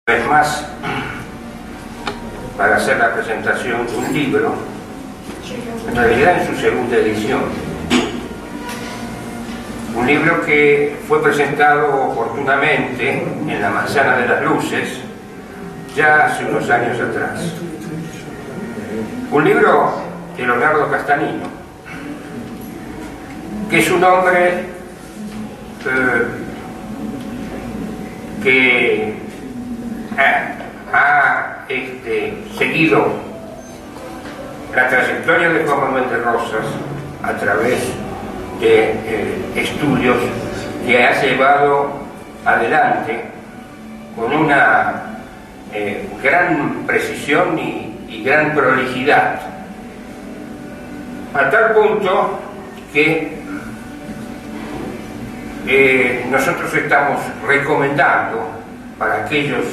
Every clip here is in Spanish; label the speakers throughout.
Speaker 1: Una vez más para hacer la presentación de un libro, en realidad en su segunda edición. Un libro que fue presentado oportunamente en la Manzana de las Luces ya hace unos años atrás. Un libro de Leonardo Castanino, que es un hombre que ha seguido la trayectoria de Juan Manuel de Rosas a través de estudios que ha llevado adelante con una gran precisión y gran prolijidad, a tal punto que nosotros estamos recomendando para aquellos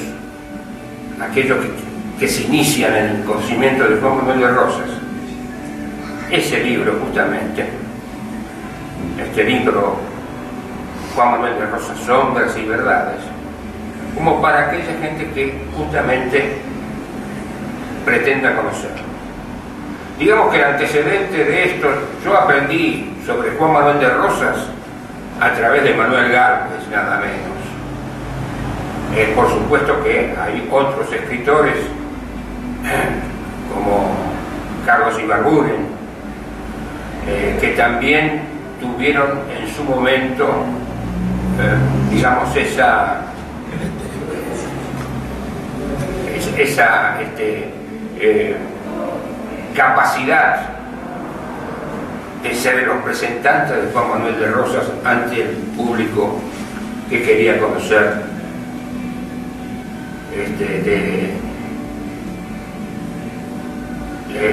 Speaker 1: que se inician en el conocimiento de Juan Manuel de Rosas ese libro, justamente este libro, Juan Manuel de Rosas, Sombras y Verdades, como para aquella gente que justamente pretenda conocerlo. Digamos que el antecedente de esto, yo aprendí sobre Juan Manuel de Rosas a través de Manuel Gálvez, nada menos. Por supuesto que hay otros escritores como Carlos Ibarguren que también tuvieron en su momento digamos esa capacidad de ser los representantes de Juan Manuel de Rosas ante el público que quería conocer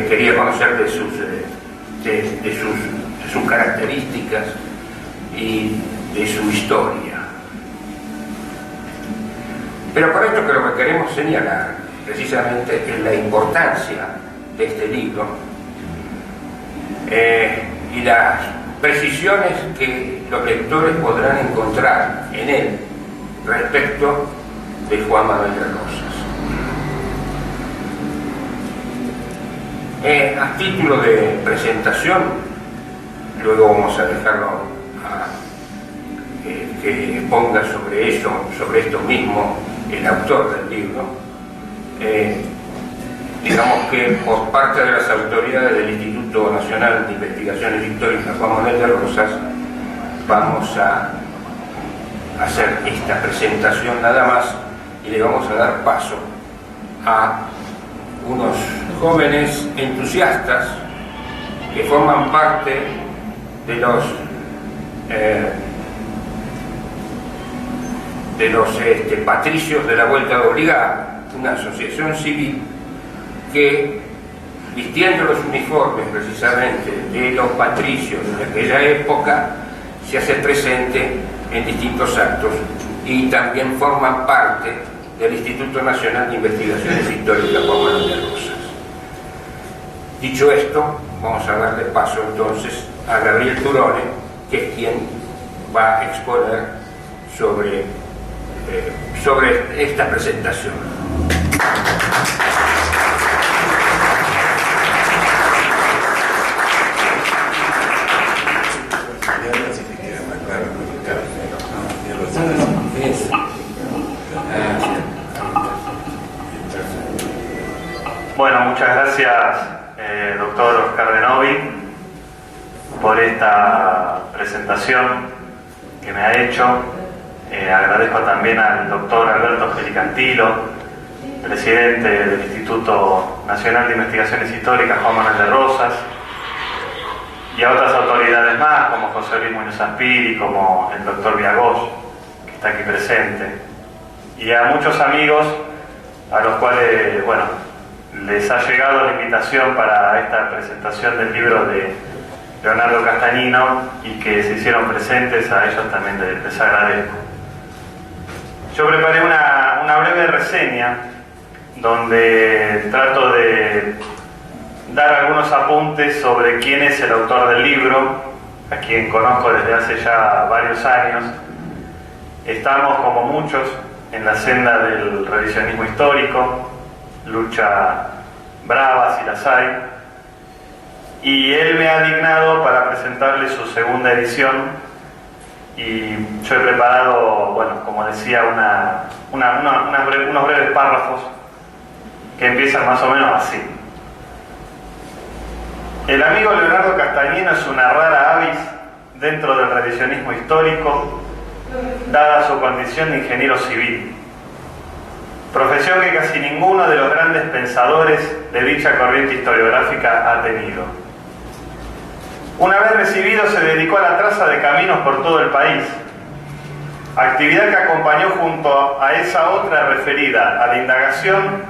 Speaker 1: quería conocer de sus características y de su historia. Pero por esto que lo que queremos señalar precisamente es la importancia de este libro y las precisiones que los lectores podrán encontrar en él respecto de Juan Manuel de Rosas. A título de presentación, luego vamos a dejarlo que ponga sobre esto mismo el autor del libro. Digamos que por parte de las autoridades del Instituto Nacional de Investigaciones Históricas Juan Manuel de Rosas vamos a hacer esta presentación nada más y le vamos a dar paso a unos jóvenes entusiastas que forman parte de los patricios de la Vuelta Obligada, una asociación civil que, vistiendo los uniformes precisamente de los patricios de aquella época, se hace presente en distintos actos y también forman parte del Instituto Nacional de Investigaciones Históricas Juan Manuel de Rosas. Dicho esto, vamos a darle paso entonces a Gabriel Turone, que es quien va a exponer sobre esta presentación.
Speaker 2: Bueno, muchas gracias, doctor Oscar de Novi, por esta presentación que me ha hecho. Agradezco también al doctor Alberto Felicantilo, presidente del Instituto Nacional de Investigaciones Históricas Juan Manuel de Rosas, y a otras autoridades más, como José Luis Muñoz Aspiri, como el doctor Viagós, que está aquí presente, y a muchos amigos a los cuales, les ha llegado la invitación para esta presentación del libro de Leonardo Castanino y que se hicieron presentes. A ellos también les agradezco. Yo preparé una breve reseña donde trato de dar algunos apuntes sobre quién es el autor del libro, a quien conozco desde hace ya varios años. Estamos, como muchos, en la senda del revisionismo histórico, lucha brava si las hay, y él me ha dignado para presentarle su segunda edición, y yo he preparado, bueno, como decía, unos breves párrafos que empiezan más o menos así. El amigo Leonardo Castañino es una rara avis dentro del revisionismo histórico, dada su condición de ingeniero civil, profesión que casi ninguno de los grandes pensadores de dicha corriente historiográfica ha tenido. Una vez recibido, se dedicó a la traza de caminos por todo el país, actividad que acompañó junto a esa otra referida a la indagación,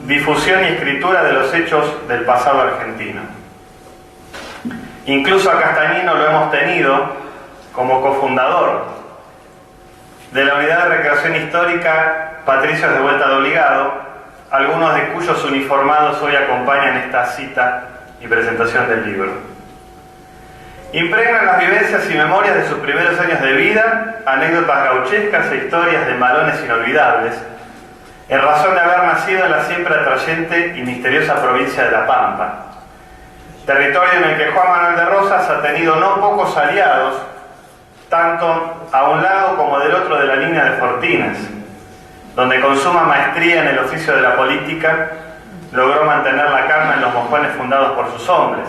Speaker 2: difusión y escritura de los hechos del pasado argentino. Incluso a Castañino lo hemos tenido como cofundador de la Unidad de Recreación Histórica Patricios de Vuelta de Obligado, algunos de cuyos uniformados hoy acompañan esta cita y presentación del libro. Impregnan las vivencias y memorias de sus primeros años de vida, anécdotas gauchescas e historias de malones inolvidables, en razón de haber nacido en la siempre atrayente y misteriosa provincia de La Pampa, territorio en el que Juan Manuel de Rosas ha tenido no pocos aliados, tanto a un lado como del otro de la línea de Fortines, donde con suma maestría en el oficio de la política logró mantener la calma en los mojones fundados por sus hombres,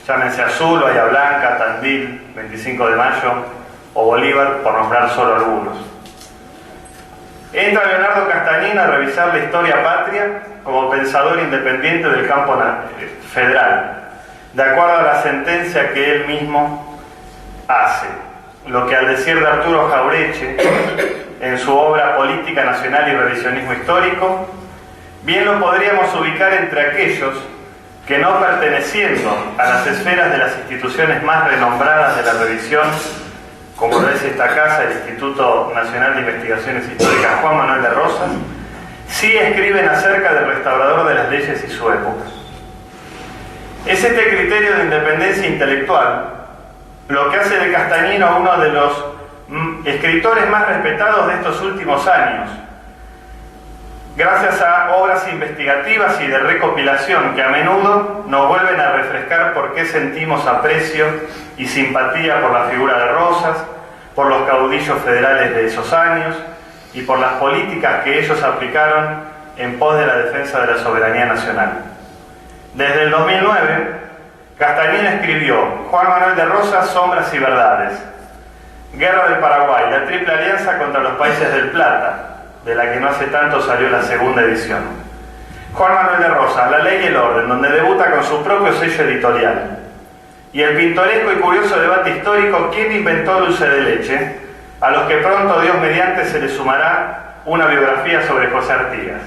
Speaker 2: llámense Azul, Bahía Blanca, Tandil, 25 de Mayo o Bolívar, por nombrar solo algunos. Entra Leonardo Castañino a revisar la historia patria como pensador independiente del campo federal, de acuerdo a la sentencia que él mismo hace, lo que al decir de Arturo Jaureche en su obra Política Nacional y Revisionismo Histórico, bien lo podríamos ubicar entre aquellos que, no perteneciendo a las esferas de las instituciones más renombradas de la revisión, como lo es esta casa, el Instituto Nacional de Investigaciones Históricas Juan Manuel de Rosas, sí escriben acerca del restaurador de las leyes y su época. Es este criterio de independencia intelectual lo que hace de Castañino uno de los escritores más respetados de estos últimos años, gracias a obras investigativas y de recopilación que a menudo nos vuelven a refrescar por qué sentimos aprecio y simpatía por la figura de Rosas, por los caudillos federales de esos años y por las políticas que ellos aplicaron en pos de la defensa de la soberanía nacional. Desde el 2009, Castañino escribió Juan Manuel de Rosas, Sombras y Verdades, Guerra del Paraguay, la Triple Alianza contra los Países del Plata, de la que no hace tanto salió la segunda edición. Juan Manuel de Rosas, La Ley y el Orden, donde debuta con su propio sello editorial. Y el pintoresco y curioso debate histórico ¿Quién inventó dulce de leche?, a los que pronto, Dios mediante, se le sumará una biografía sobre José Artigas.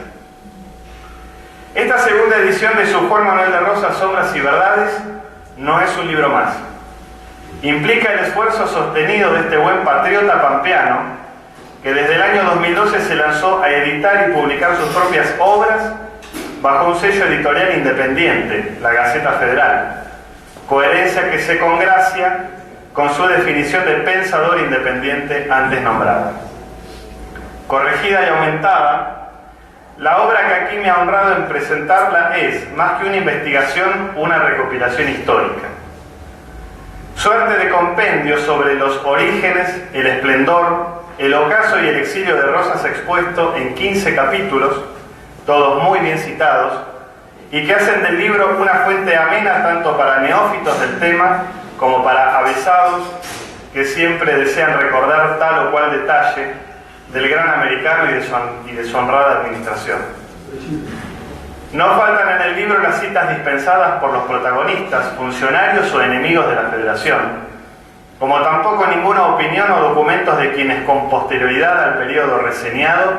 Speaker 2: Esta segunda edición de su Juan Manuel de Rosas, Sombras y Verdades, no es un libro más. Implica el esfuerzo sostenido de este buen patriota pampeano, que desde el año 2012 se lanzó a editar y publicar sus propias obras bajo un sello editorial independiente, la Gaceta Federal, coherencia que se congracia con su definición de pensador independiente antes nombrada. Corregida y aumentada, la obra que aquí me ha honrado en presentarla es, más que una investigación, una recopilación histórica. Suerte de compendio sobre los orígenes, el esplendor, el ocaso y el exilio de Rosas expuesto en 15 capítulos, todos muy bien citados, y que hacen del libro una fuente amena tanto para neófitos del tema como para avesados que siempre desean recordar tal o cual detalle del gran americano y de su honrada administración. No faltan en el libro las citas dispensadas por los protagonistas, funcionarios o enemigos de la Federación, como tampoco ninguna opinión o documentos de quienes con posterioridad al periodo reseñado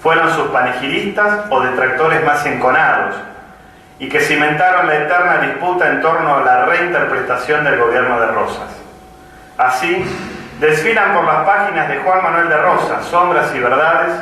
Speaker 2: fueron sus panegiristas o detractores más enconados, y que cimentaron la eterna disputa en torno a la reinterpretación del gobierno de Rosas. Así, desfilan por las páginas de Juan Manuel de Rosas, Sombras y Verdades,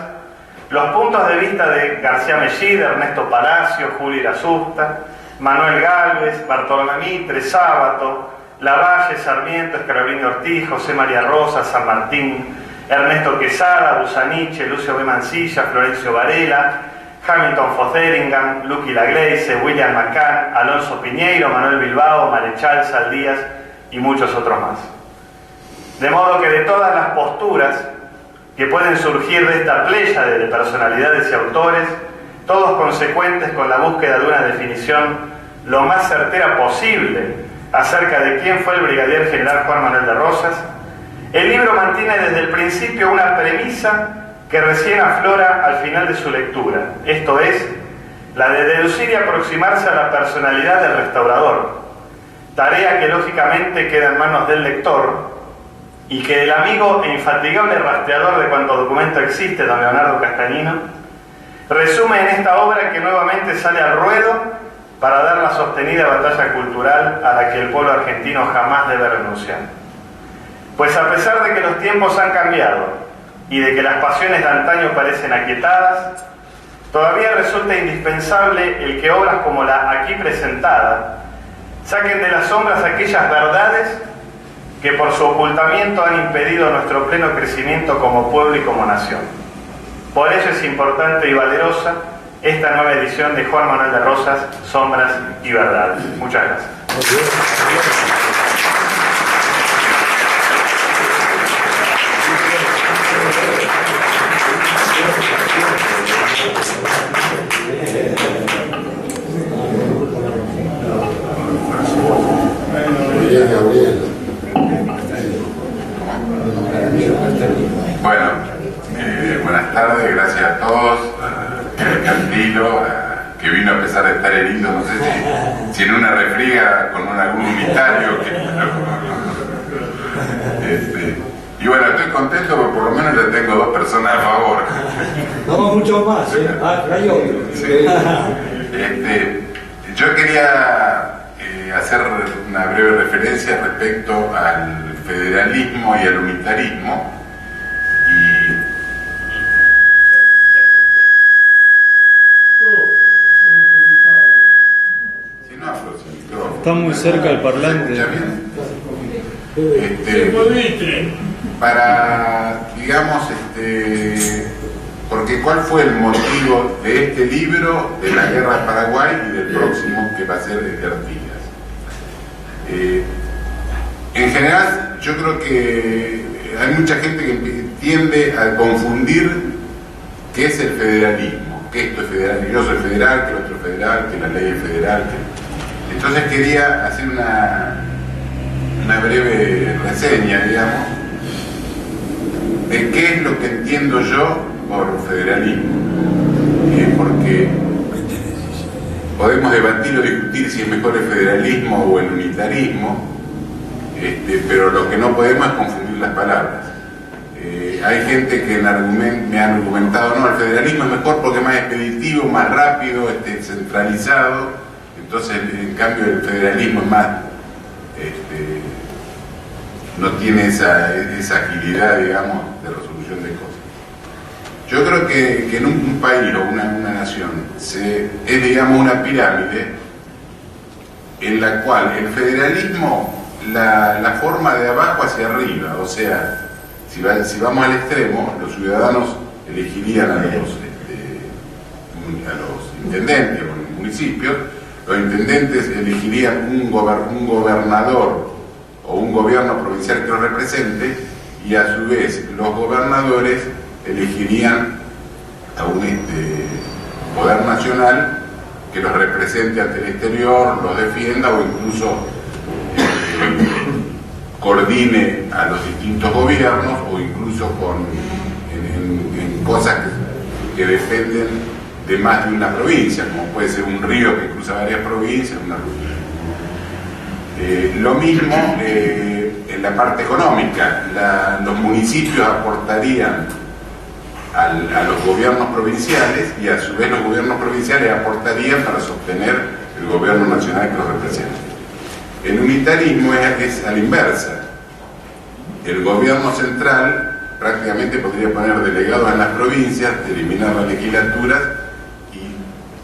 Speaker 2: los puntos de vista de García Mellida, Ernesto Palacio, Julio Irasusta, Manuel Gálvez, Bartolomé Mitre, Sábato, Lavalle, Sarmiento, Escarabini Ortiz, José María Rosas, San Martín, Ernesto Quesada, Busaniche, Lucio B. Mancilla, Florencio Varela, Hamilton Fotheringham, Lucky Lagleise, William McCann, Alonso Piñeiro, Manuel Bilbao, Marechal, Saldías y muchos otros más. De modo que de todas las posturas que pueden surgir de esta pléyade de personalidades y autores, todos consecuentes con la búsqueda de una definición lo más certera posible acerca de quién fue el brigadier general Juan Manuel de Rosas, el libro mantiene desde el principio una premisa que recién aflora al final de su lectura, esto es, la de deducir y aproximarse a la personalidad del restaurador, tarea que lógicamente queda en manos del lector y que el amigo e infatigable rastreador de cuanto documento existe, don Leonardo Castagnino, resume en esta obra que nuevamente sale al ruedo para dar la sostenida batalla cultural a la que el pueblo argentino jamás debe renunciar. Pues a pesar de que los tiempos han cambiado y de que las pasiones de antaño parecen aquietadas, todavía resulta indispensable el que obras como la aquí presentada saquen de las sombras aquellas verdades que por su ocultamiento han impedido nuestro pleno crecimiento como pueblo y como nación. Por ello es importante y valerosa esta nueva edición de Juan Manuel de Rosas, Sombras y Verdades. Muchas gracias.
Speaker 3: Bueno, buenas tardes, gracias a todos, a Cantilo, que vino a pesar de estar herido, no sé si en una refriega con algún unitario. Y bueno, estoy contento porque por lo menos le tengo 2 personas a favor.
Speaker 4: No, mucho más, ¿eh? Hay otro.
Speaker 3: Sí. Yo quería hacer una breve referencia respecto al federalismo y al unitarismo.
Speaker 5: Está muy cerca el parlante.
Speaker 3: Para, digamos, porque ¿cuál fue el motivo de este libro, de la Guerra de Paraguay y del próximo que va a ser de Artigas? En general, yo creo que hay mucha gente que tiende a confundir qué es el federalismo, que esto es federal, que yo soy federal, que el otro es federal, que la ley es federal. Entonces quería hacer una breve reseña, digamos, de qué es lo que entiendo yo por federalismo, porque podemos debatir o discutir si es mejor el federalismo o el unitarismo, pero lo que no podemos es confundir las palabras. Hay gente que me ha argumentado, no, el federalismo es mejor porque es más expeditivo, más rápido, centralizado, entonces en cambio el federalismo es más, no tiene esa agilidad, digamos, de resolución de cosas. Yo creo que en un país o una nación es, digamos, una pirámide en la cual el federalismo la forma de abajo hacia arriba, o sea, si vamos al extremo, los ciudadanos elegirían a los intendentes o los municipios, los intendentes elegirían un gobernador o un gobierno provincial que los represente, y a su vez los gobernadores elegirían a un poder nacional que los represente ante el exterior, los defienda o incluso coordine a los distintos gobiernos, o incluso en cosas que dependen de más de una provincia, como puede ser un río que cruza varias provincias, una ruta. Lo mismo en la parte económica, los municipios aportarían a los gobiernos provinciales, y a su vez los gobiernos provinciales aportarían para sostener el gobierno nacional que los representa. El unitarismo es a la inversa. El gobierno central prácticamente podría poner delegados en las provincias, eliminar las legislaturas y,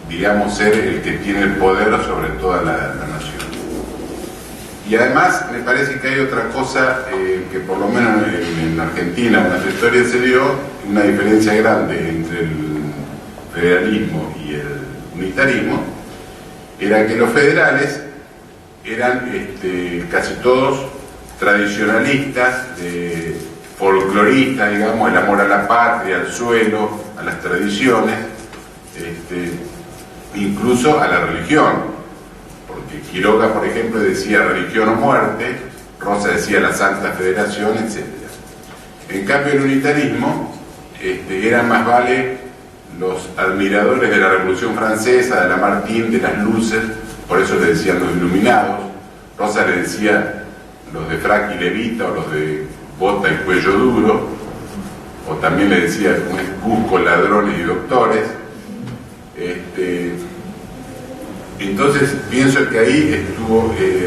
Speaker 3: digamos, ser el que tiene el poder sobre toda la nación. Y además me parece que hay otra cosa que por lo menos en Argentina, en nuestra historia se dio una diferencia grande entre el federalismo y el unitarismo, era que los federales eran casi todos tradicionalistas, folcloristas, digamos, el amor a la patria, al suelo, a las tradiciones, incluso a la religión. Porque Quiroga, por ejemplo, decía religión o muerte, Rosa decía la Santa Federación, etc. En cambio, el unitarismo eran más vale los admiradores de la Revolución Francesa, de Lamartine, de las luces, por eso le decían los iluminados. Rosa le decía los de frac y levita, o los de bota y cuello duro, o también le decía Cusco, ladrones y doctores. Entonces pienso que ahí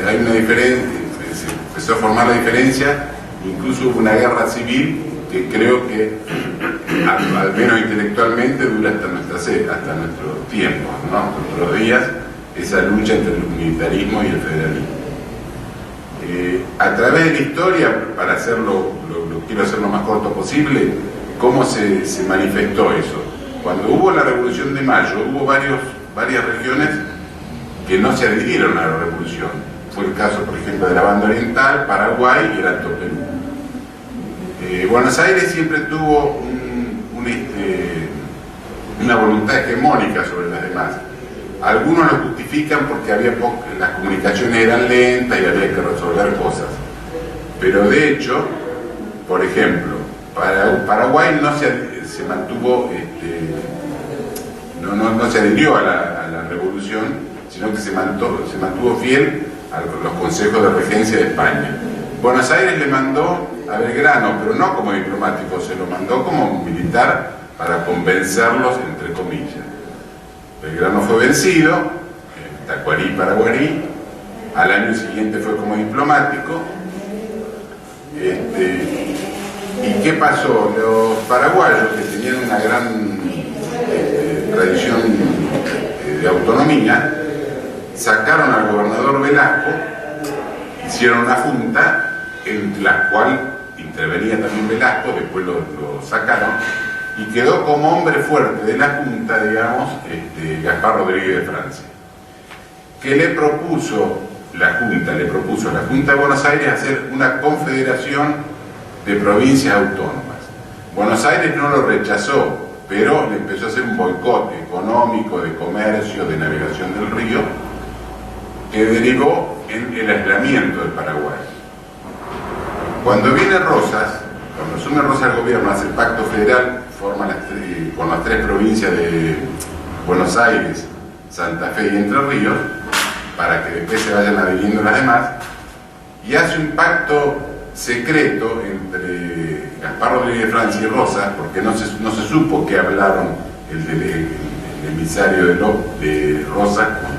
Speaker 3: hay una diferencia, se empezó a formar la diferencia, incluso hubo una guerra civil que creo que al menos intelectualmente dura hasta nuestros tiempos, ¿no? Hasta nuestros días, esa lucha entre el unitarismo y el federalismo. A través de la historia, para hacerlo, quiero hacer lo más corto posible, ¿cómo se manifestó eso? Cuando hubo la Revolución de Mayo, hubo varias regiones que no se adhirieron a la revolución. Fue el caso, por ejemplo, de la Banda Oriental, Paraguay y el Alto Perú. Buenos Aires siempre tuvo una voluntad hegemónica sobre las demás. Algunos lo justifican porque las comunicaciones eran lentas y había que resolver cosas. Pero de hecho, por ejemplo, Paraguay no se mantuvo, no se adhirió a la revolución, sino que se mantuvo fiel a los consejos de regencia de España. Buenos Aires le mandó a Belgrano, pero no como diplomático, se lo mandó como militar para convencerlos, entre comillas. Belgrano fue vencido, Tacuarí, Paraguarí, al año siguiente fue como diplomático. ¿Y qué pasó? Los paraguayos, que tenían una gran tradición de autonomía, sacaron al gobernador Velasco, hicieron una junta en la cual intervenía también Velasco, después lo sacaron, y quedó como hombre fuerte de la junta, digamos, Gaspar Rodríguez de Francia, que le propuso la junta de Buenos Aires hacer una confederación de provincias autónomas. Buenos Aires no lo rechazó, pero le empezó a hacer un boicot económico, de comercio, de navegación del río, que derivó en el aislamiento del Paraguay. Cuando asume Rosas al gobierno, hace el pacto federal, forma con las tres provincias de Buenos Aires, Santa Fe y Entre Ríos, para que después se vayan adhiriendo las demás, y hace un pacto secreto entre Gaspar Rodríguez de Francia y Rosas, porque no se supo que hablaron el emisario de Rosas con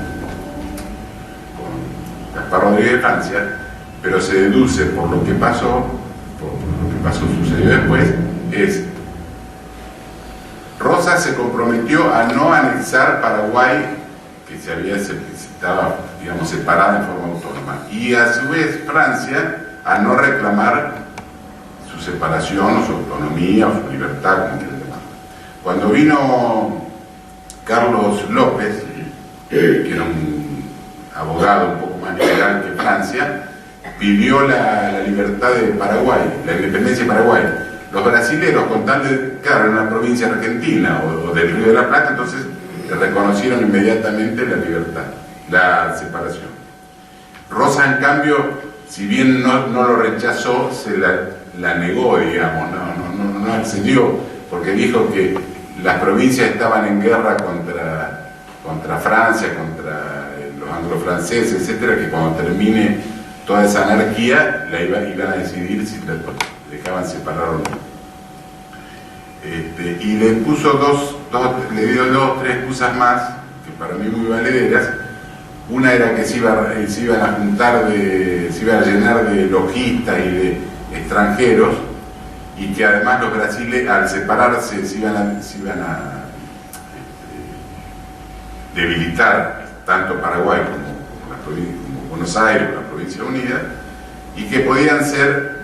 Speaker 3: Gaspar Rodríguez de Francia, pero se deduce por lo que sucedió después, Rosas se comprometió a no anexar Paraguay, que estaba, digamos, separada en forma autónoma, y a su vez Francia a no reclamar su separación o su autonomía o su libertad, como quieran llamar. Cuando vino Carlos López, que era un abogado un poco más liberal que Francia, pidió la libertad de Paraguay, la independencia de Paraguay. Los brasileros, con tal de, claro, en una provincia argentina o del Río de la Plata, entonces le reconocieron inmediatamente la libertad, la separación. Rosas, en cambio, si bien no lo rechazó, se la negó, digamos, no accedió, porque dijo que las provincias estaban en guerra contra Francia, contra los anglo-franceses, etcétera, que cuando termine toda esa anarquía iban a decidir si la dejaban separar o no. Y le puso le dio dos, tres excusas más, que para mí muy valederas. Una era que se iban a juntar, se iban a llenar de lojistas y de extranjeros, y que además los brasileños, al separarse, se iban a debilitar tanto Paraguay como Buenos Aires, la Provincia Unida, y que podían ser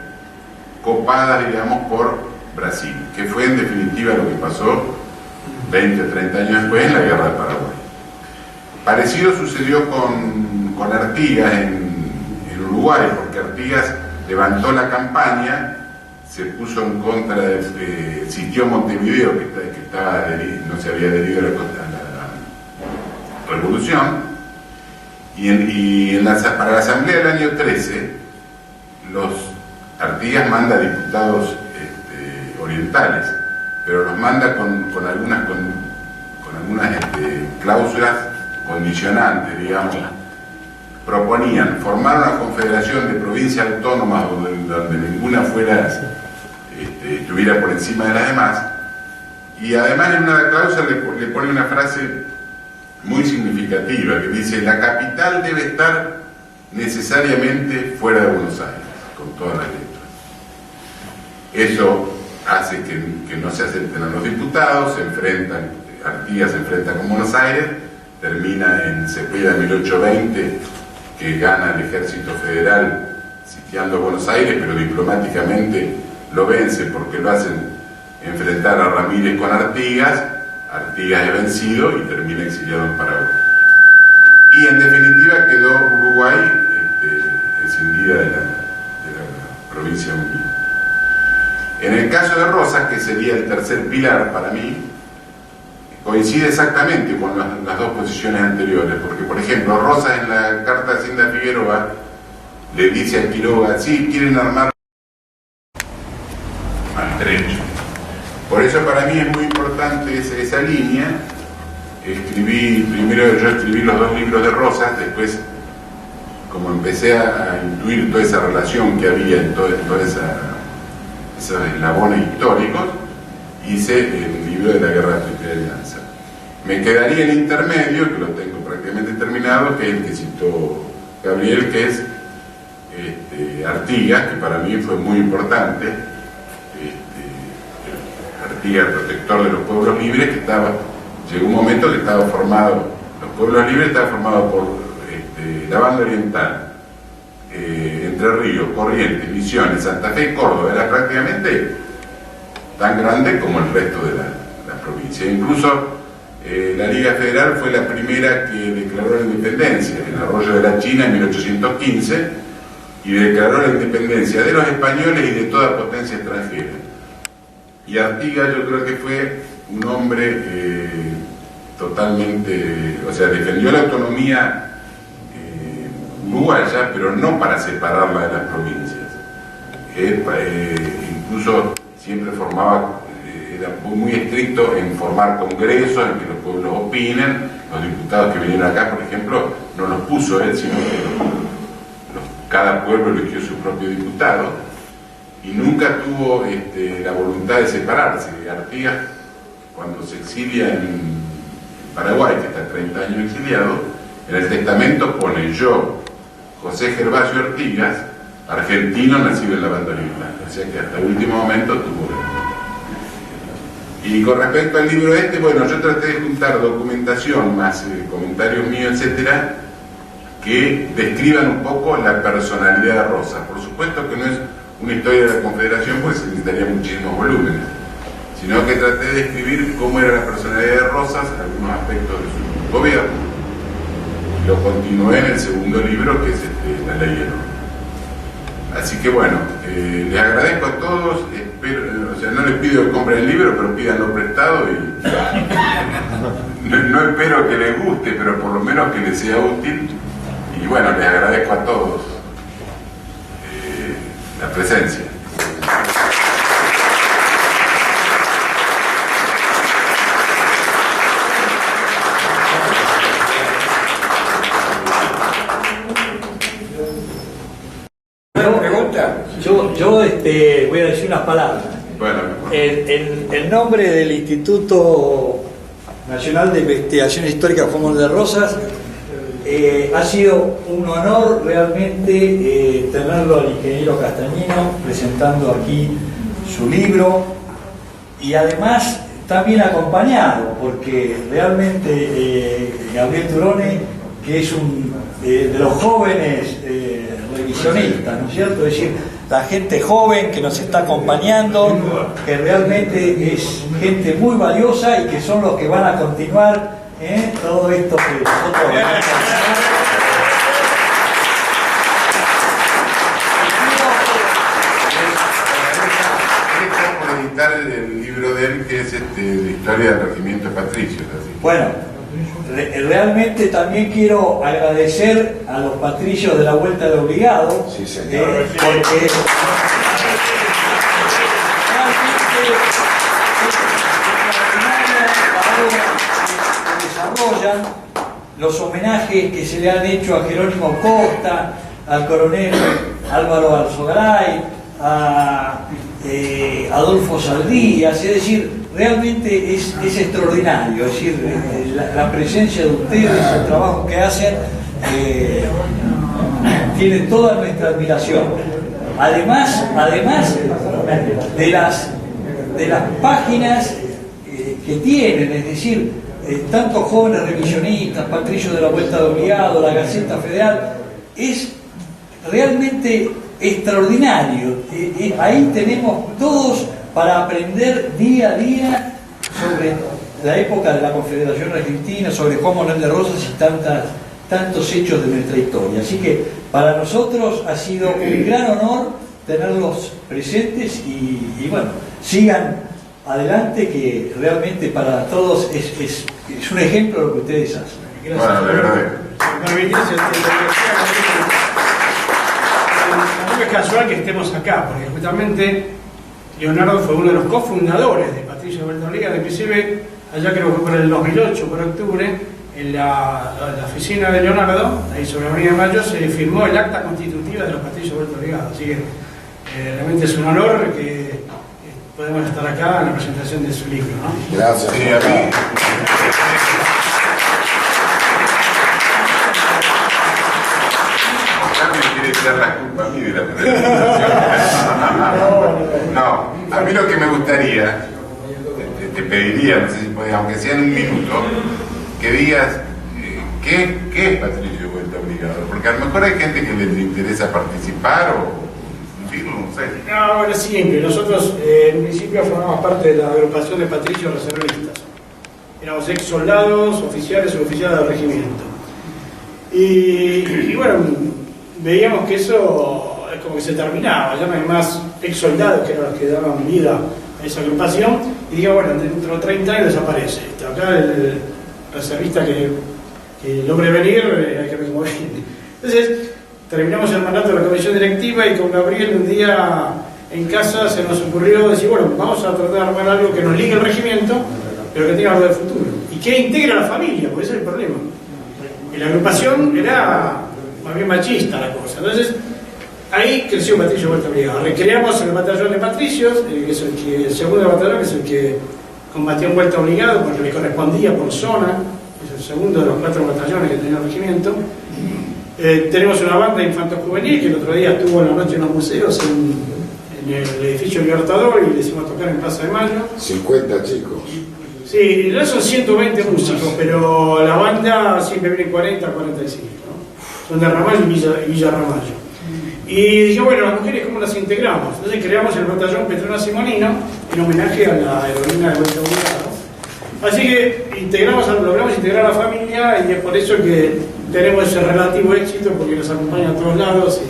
Speaker 3: copadas, digamos, por Brasil, que fue en definitiva lo que pasó 20 o 30 años después en la Guerra del Paraguay. Parecido sucedió con Artigas en Uruguay, porque Artigas levantó la campaña, se puso en contra de sitió Montevideo, que no se había adherido a la revolución, y para la Asamblea del año 13, Artigas manda diputados orientales, pero los manda con algunas cláusulas condicionantes, digamos. Proponían formar una confederación de provincias autónomas donde ninguna estuviera por encima de las demás, y además en una cláusula le pone una frase muy significativa que dice: la capital debe estar necesariamente fuera de Buenos Aires, con todas las letras. Eso hace que no se acepten a los diputados, Artigas se enfrenta con Buenos Aires, termina en Cepeda de 1820, que gana el ejército federal sitiando Buenos Aires, pero diplomáticamente lo vence porque lo hacen enfrentar a Ramírez con Artigas es vencido y termina exiliado en Paraguay. Y en definitiva quedó Uruguay escindida de la provincia unida. En el caso de Rosas, que sería el tercer pilar para mí, coincide exactamente con las dos posiciones anteriores, porque por ejemplo Rosas en la carta de Hacienda Figueroa le dice a Quiroga: sí, quieren armar maltrecho. Por eso para mí es muy importante esa línea. Primero yo escribí los dos libros de Rosas, después, como empecé a intuir toda esa relación que había en toda esos eslabones históricos, hice el libro de la Guerra de la Triple Alianza. Me quedaría el intermedio, que lo tengo prácticamente terminado, que es el que citó Gabriel, que es Artigas, que para mí fue muy importante. Artigas, protector de los pueblos libres, llegó un momento que estaba formado, los pueblos libres estaban formados por la banda oriental, Entre Ríos, Corrientes, Misiones, Santa Fe y Córdoba. Era prácticamente tan grande como el resto de la provincia. Incluso la Liga Federal fue la primera que declaró la independencia en Arroyo de la China en 1815, y declaró la independencia de los españoles y de toda potencia extranjera. Y Artigas, yo creo que fue un hombre totalmente, o sea, defendió la autonomía uruguaya, pero no para separarla de las provincias. Incluso siempre era muy estricto en formar congresos en que los pueblos opinen. Los diputados que vinieron acá, por ejemplo, no los puso él, sino que cada pueblo eligió su propio diputado, y nunca tuvo la voluntad de separarse. Artigas, cuando se exilia en Paraguay, que está 30 años exiliado, en el testamento pone: yo, José Gervasio Artigas, argentino nacido en la banda oriental. O sea que hasta el último momento tuvo. Y con respecto al libro bueno, yo traté de juntar documentación más comentarios míos, etcétera, que describan un poco la personalidad de Rosas. Por supuesto que no es una historia de la Confederación, porque se necesitaría muchísimos volúmenes, sino que traté de describir cómo era la personalidad de Rosas, algunos aspectos de su gobierno. Lo continué en el segundo libro, que es La Ley y el Orden. Así que bueno, les agradezco a todos. No les pido que compren el libro, pero pídanlo prestado, y no espero que les guste, pero por lo menos que les sea útil. Y bueno, les agradezco a todos la presencia.
Speaker 4: Yo voy a decir unas palabras.
Speaker 3: Bueno,
Speaker 4: El nombre del Instituto Nacional de Investigaciones Históricas Juan Manuel de Rosas ha sido un honor realmente tenerlo al ingeniero Castañino presentando aquí su libro, y además también acompañado, porque realmente Gabriel Turone, que es de los jóvenes revisionistas, ¿no es cierto? Es decir, la gente joven que nos está acompañando, que realmente es gente muy valiosa y que son los que van a continuar todo esto que nosotros vamos a hacer.
Speaker 3: El libro de él, que es la historia del regimiento patricio.
Speaker 4: Bueno, realmente también quiero agradecer a los patricios de la Vuelta de Obligado,
Speaker 3: sí, señor.
Speaker 4: Porque desarrollan los homenajes que se le han hecho a Jerónimo Costa, al coronel Álvaro Alzogaray, a Adolfo Saldías, es decir, realmente es extraordinario, es decir, la presencia de ustedes, el trabajo que hacen, tiene toda nuestra admiración. Además de las páginas que tienen, es decir, tantos jóvenes revisionistas, patricios de la Vuelta de Obligado, la Gaceta Federal, es realmente extraordinario. Ahí tenemos todos para aprender día a día sobre la época de la Confederación Argentina, sobre Juan Manuel de Rosas y tantos hechos de nuestra historia. Así que para nosotros ha sido un gran honor tenerlos presentes y bueno, sigan adelante, que realmente para todos es un ejemplo de lo que ustedes hacen.
Speaker 3: Gracias. Bueno, de verdad.
Speaker 6: No es casual que estemos acá, porque justamente Leonardo fue uno de los cofundadores de Patricio de Vuelta Obligado, inclusive allá creo que por el 2008, por octubre, en la oficina de Leonardo, ahí sobre Avenida Mayo, se firmó el acta constitutiva de los Patricios de Vuelta Obligado. Así que realmente es un honor que podemos estar acá en la presentación de su libro, ¿no?
Speaker 3: Gracias. Sí, a mí. Dar la culpa a mí de la presentación. No, a mí lo que me gustaría, te pediría, no sé si podías, aunque sea en un minuto, que digas qué es Patricio de Vuelta Obligado, porque a lo mejor hay gente que les interesa participar o no sé.
Speaker 6: No, bueno, es simple. Nosotros en principio formamos parte de la agrupación de patricios reservistas. Éramos ex soldados, oficiales o oficiales del regimiento. Y bueno, veíamos que eso es como que se terminaba, ya no hay más ex soldados que eran los que daban vida a esa agrupación, y digo, bueno, dentro de 30 años desaparece. Acá el reservista que logre venir, hay que remover. Entonces, terminamos el mandato de la comisión directiva y con Gabriel un día en casa se nos ocurrió decir, bueno, vamos a tratar de armar algo que nos ligue el regimiento, pero que tenga algo de futuro. Y que integre a la familia, porque ese es el problema. Y la agrupación era más bien machista la cosa. Entonces, ahí creció Patricio de Vuelta Obligado. Recreamos el batallón de patricios, que es el segundo batallón, que es el que combatió en Vuelta Obligado, porque le correspondía por zona, es el segundo de los 4 batallones que tenía el regimiento. Tenemos una banda infanto-juvenil que el otro día estuvo en la noche en los museos en el edificio Libertador y le hicimos tocar en Plaza de Mayo.
Speaker 3: 50 chicos.
Speaker 6: Sí, no son 120 músicos, pero la banda siempre viene 40, 45, ¿no? Son de Ramallo y Villa Ramallo. Y dije, bueno, las mujeres, ¿cómo las integramos? Entonces creamos el batallón Petrona Simonino en homenaje a la heroína de Vuelta Obligado. Así que logramos integrar a la familia y es por eso que tenemos ese relativo éxito, porque nos acompaña a todos lados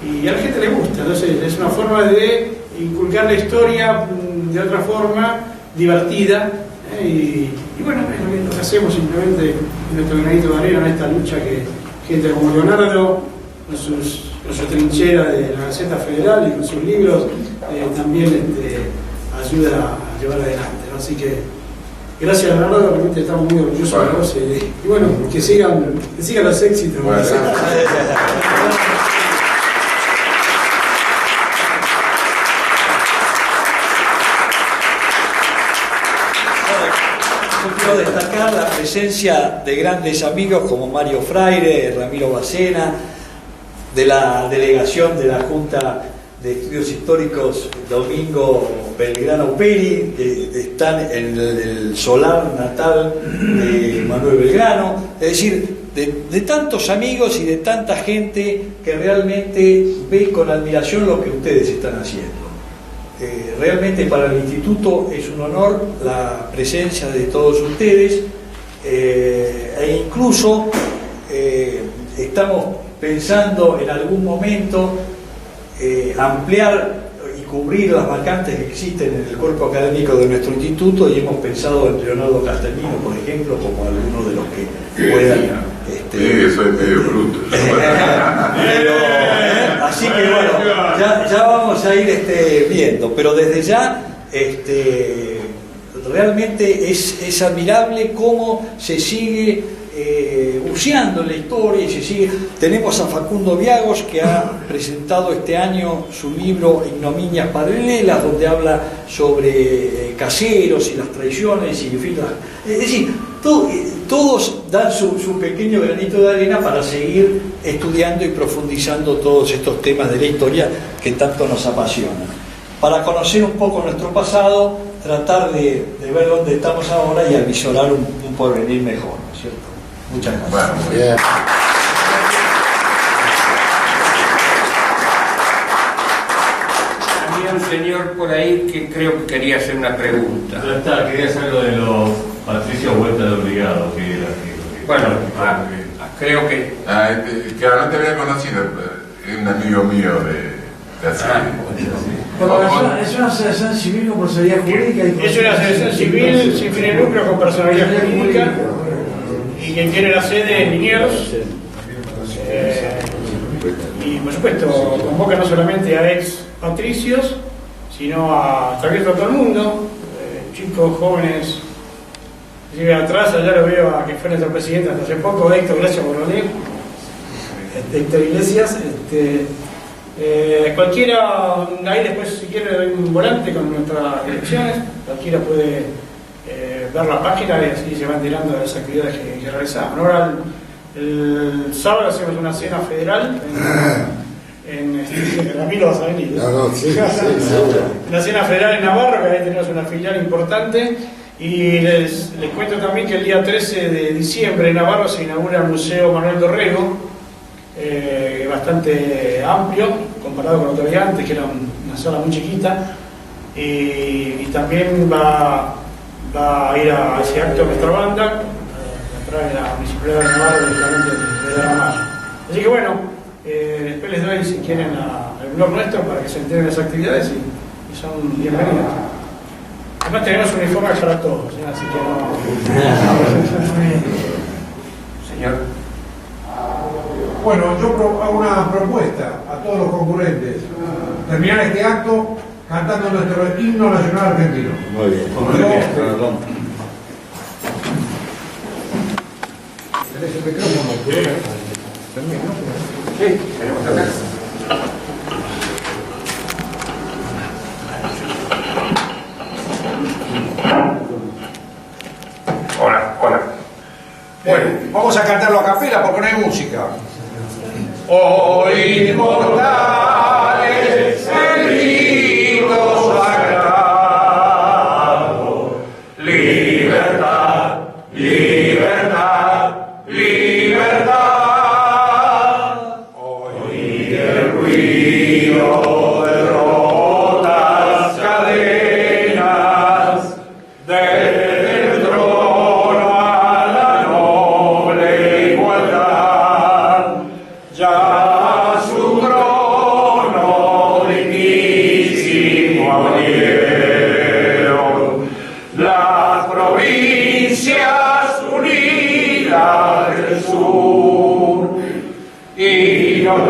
Speaker 6: y a la gente le gusta. Entonces es una forma de inculcar la historia de otra forma, divertida, y bueno, es lo que hacemos simplemente nuestro granito de arena en esta lucha que gente como Leonardo, con su trinchera de la Gaceta Federal y con sus libros, también ayuda a llevar adelante, ¿no? Así que gracias, Leonardo, realmente estamos muy orgullosos de vos y bueno, que sigan los éxitos. Bueno,
Speaker 4: quiero destacar la presencia de grandes amigos como Mario Fraire, Ramiro Bacena, de la delegación de la Junta de Estudios Históricos Domingo Belgrano Peri, que están en el solar natal de Manuel Belgrano, es decir, de tantos amigos y de tanta gente que realmente ve con admiración lo que ustedes están haciendo. Realmente para el instituto es un honor la presencia de todos ustedes, e incluso estamos pensando en algún momento ampliar y cubrir las vacantes que existen en el cuerpo académico de nuestro instituto, y hemos pensado en Leonardo Castellino, por ejemplo, como alguno de los que puedan.
Speaker 3: Sí, soy medio bruto.
Speaker 4: Así que bueno, ya vamos a ir viendo, pero desde ya realmente es admirable cómo se sigue buceando en la historia y se sigue. Tenemos a Facundo Viagos, que ha presentado este año su libro Ignominias Paralelas, donde habla sobre caseros y las traiciones y en fin, es decir, todos dan su pequeño granito de arena para seguir estudiando y profundizando todos estos temas de la historia que tanto nos apasionan. Para conocer un poco nuestro pasado, tratar de ver dónde estamos ahora y avisorar un porvenir mejor, ¿no es cierto? Muchas gracias.
Speaker 3: Bueno, bien.
Speaker 1: Había un señor por ahí que creo que quería hacer una pregunta.
Speaker 5: Ya está, quería hacer lo de los Patricios Vuelta de Obligado.
Speaker 1: Bueno, creo que...
Speaker 3: Claro, no te había conocido, es un amigo mío de hace...
Speaker 7: Es una asociación civil con personalidad jurídica.
Speaker 6: Es una asociación civil sin fin de lucro con personalidad jurídica y que tiene la sede en Liniers. Y por supuesto, convoca no solamente a ex patricios, sino está abierto a todo el mundo, chicos, jóvenes. Sigue atrás, allá lo veo a que fue nuestro presidente hasta hace poco, Héctor, gracias por venir. Héctor Iglesias. Cualquiera, ahí después si quiere doy un volante con nuestras direcciones, cualquiera puede ver la página y así se va enterando de las actividades que realizamos. Ahora el sábado hacemos una cena federal en Ramiro vas a venir. Una cena federal en Navarro, que ahí tenemos una filial importante, y les cuento también que el día 13 de diciembre en Navarro se inaugura el Museo Manuel Dorrego, bastante amplio comparado con lo que había antes, que era una sala muy chiquita, y también va a ir a ese acto nuestra banda, trae la Municipalidad de Navarro directamente de Ramallo. Así que bueno, después les doy si quieren el blog nuestro para que se enteren de las actividades y son bienvenidos. Además tenemos uniformes para todos, así que no.
Speaker 1: Señor.
Speaker 7: Bueno, yo hago una propuesta a todos los concurrentes. Terminar este acto cantando nuestro himno nacional argentino.
Speaker 4: Muy bien.
Speaker 7: ¿Tenés el micrófono?
Speaker 1: Sí, tenemos acá. Hola.
Speaker 7: Bueno, vamos a cantarlo a capela porque no hay música. Hoy inmortales el grito sagrado, libertad, libertad, libertad. Hoy el ruido de rotas cadenas desde el trono a la noble igualdad. Ya su trono dignísimo abrieron las provincias unidas del sur y nos